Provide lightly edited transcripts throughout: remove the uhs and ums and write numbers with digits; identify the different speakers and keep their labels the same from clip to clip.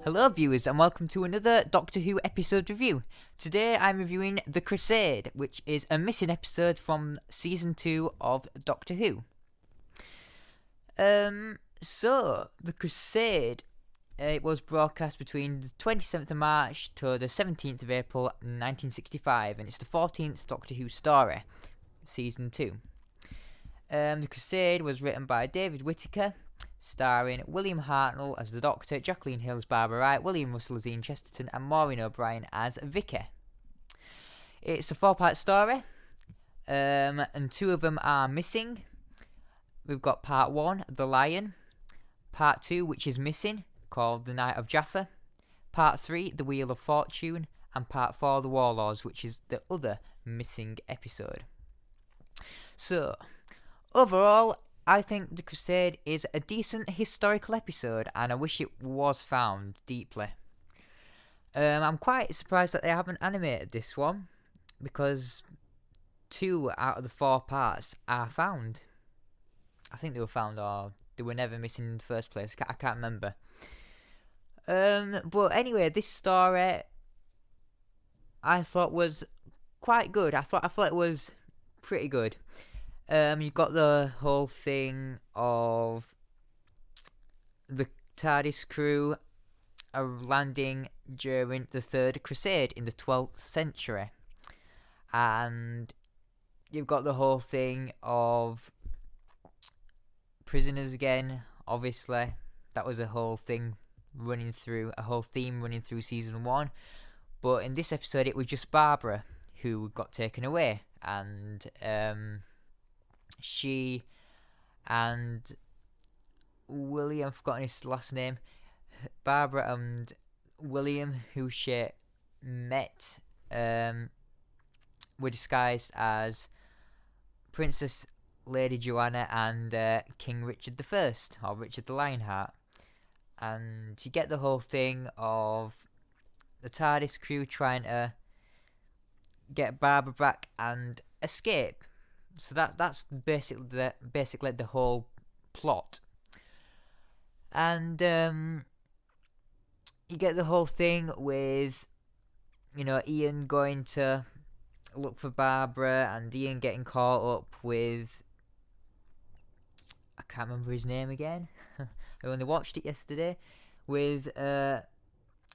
Speaker 1: Hello viewers and welcome to another Doctor Who episode review. Today I'm reviewing The Crusade, which is a missing episode from season 2 of Doctor Who. The Crusade, it was broadcast between the 27th of March to the 17th of April 1965, and it's the 14th Doctor Who story, season 2. The Crusade was written by David Whittaker, starring William Hartnell as the Doctor, Jacqueline Hill as Barbara Wright, William Russell as Ian Chesterton, and Maureen O'Brien as Vicky. It's a 4-part story, and 2 of them are missing. We've got part 1, The Lion, part 2, which is missing, called The Night of Jaffa, part 3, The Wheel of Fortune, and part 4, The Warlords, which is the other missing episode. So, overall, I think The Crusade is a decent historical episode, and I wish it was found deeply. I'm quite surprised that they haven't animated this one, because 2 out of the 4 parts are found. I think they were found, or they were never missing in the first place. I can't remember. But anyway, this story I thought was quite good. I thought it was pretty good. You've got the whole thing of the TARDIS crew are landing during the Third Crusade in the 12th century. And you've got the whole thing of prisoners again, obviously. That was a whole thing running through, a whole theme running through season 1. But in this episode, it was just Barbara who got taken away. And she and William, I've forgotten his last name, Barbara and William, who she met, were disguised as Princess Lady Joanna and King Richard I, or Richard the Lionheart. And you get the whole thing of the TARDIS crew trying to get Barbara back and escape. So that's basically the whole plot. And you get the whole thing with, Ian going to look for Barbara, and Ian getting caught up with, I can't remember his name again. I only watched it yesterday, with a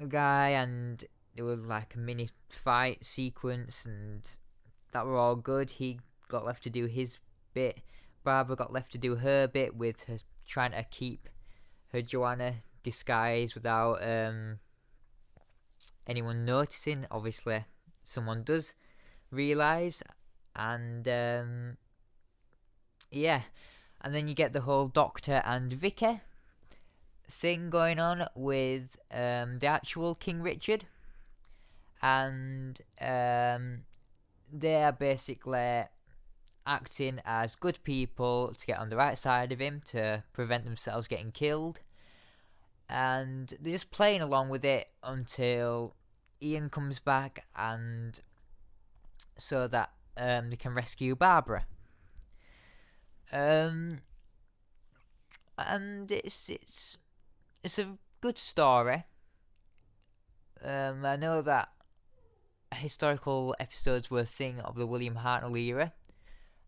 Speaker 1: guy, and there was like a mini fight sequence, and that were all good. He got left to do his bit. Barbara got left to do her bit with her trying to keep her Joanna disguised without anyone noticing. Obviously, someone does realise, and yeah. And then you get the whole Doctor and Vicky thing going on with the actual King Richard, and they are basically acting as good people to get on the right side of him to prevent themselves getting killed, and they're just playing along with it until Ian comes back, and so that they can rescue Barbara. And it's a good story. I know that historical episodes were a thing of the William Hartnell era,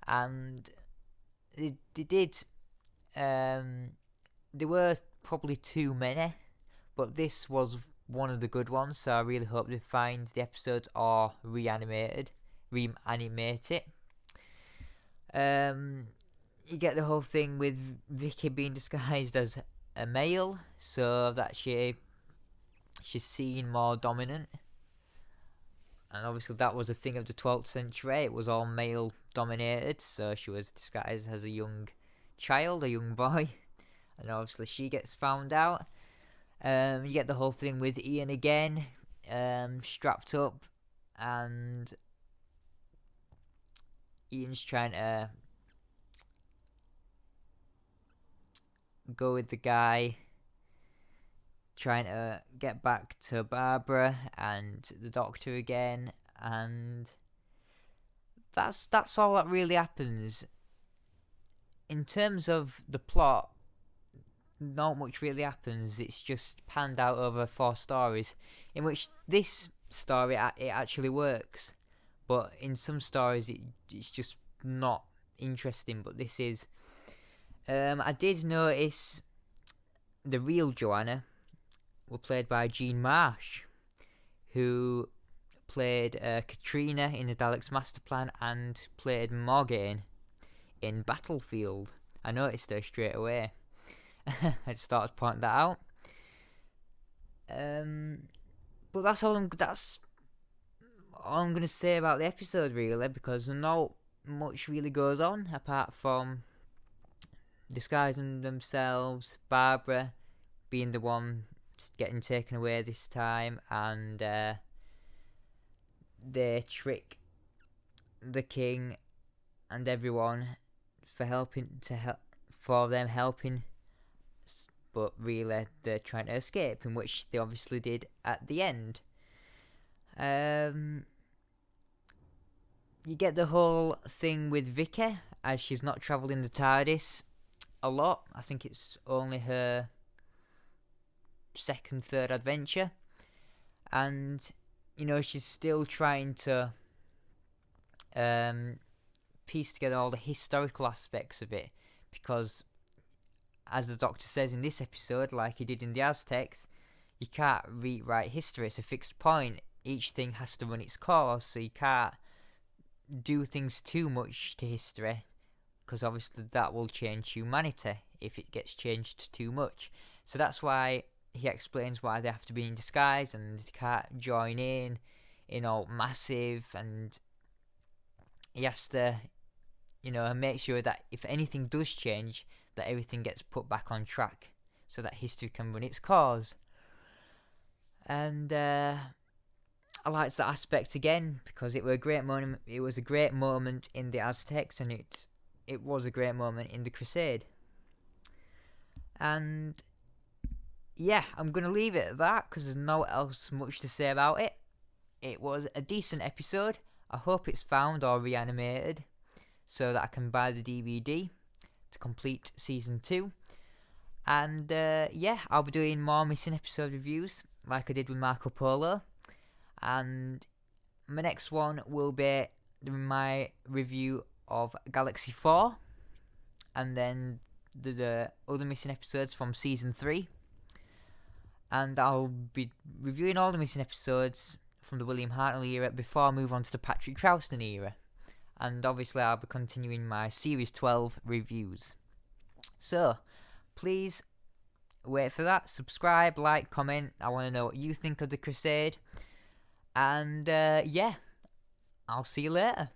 Speaker 1: and they did. There were probably too many, but this was one of the good ones. So I really hope they find the episodes or reanimate it. You get the whole thing with Vicky being disguised as a male, so that she's seen more dominant. And obviously that was a thing of the 12th century. It was all male dominated, so she was disguised as a young child, a young boy. And obviously she gets found out. You get the whole thing with Ian again, strapped up, and Ian's trying to go with the guy, trying to get back to Barbara and the Doctor again, and that's all that really happens. In terms of the plot, not much really happens. It's just panned out over 4 stories, in which this story it actually works, but in some stories it's just not interesting. But this is. I did notice the real Joanna were played by Jean Marsh, who played Katrina in the Daleks' Master Plan and played Morgaine in Battlefield. I noticed her straight away. I just started pointing that out. But that's all I'm gonna say about the episode, really, because not much really goes on apart from disguising themselves, Barbara being the one getting taken away this time, and they trick the king and everyone for helping, but really they're trying to escape, in which they obviously did at the end. You get the whole thing with Vicky, as she's not travelling the TARDIS a lot. I think it's only her second, third adventure, and she's still trying to piece together all the historical aspects of it, because as the Doctor says in this episode, like he did in the Aztecs, you can't rewrite history. It's a fixed point. Each thing has to run its course, so you can't do things too much to history, because obviously that will change humanity if it gets changed too much. So that's why he explains why they have to be in disguise and they can't join in, massive, and he has to, make sure that if anything does change, that everything gets put back on track, so that history can run its course. And I liked that aspect again, because it was a great moment. It was a great moment in the Aztecs, and it was a great moment in the Crusade. And yeah, I'm gonna leave it at that, because there's no else much to say about it. It was a decent episode. I hope it's found or reanimated, so that I can buy the DVD to complete season 2. And I'll be doing more missing episode reviews like I did with Marco Polo. And my next one will be my review of Galaxy 4, and then the other missing episodes from season 3. And I'll be reviewing all the missing episodes from the William Hartnell era before I move on to the Patrick Troughton era. And obviously I'll be continuing my Series 12 reviews. So, please wait for that. Subscribe, like, comment. I want to know what you think of the Crusade. And I'll see you later.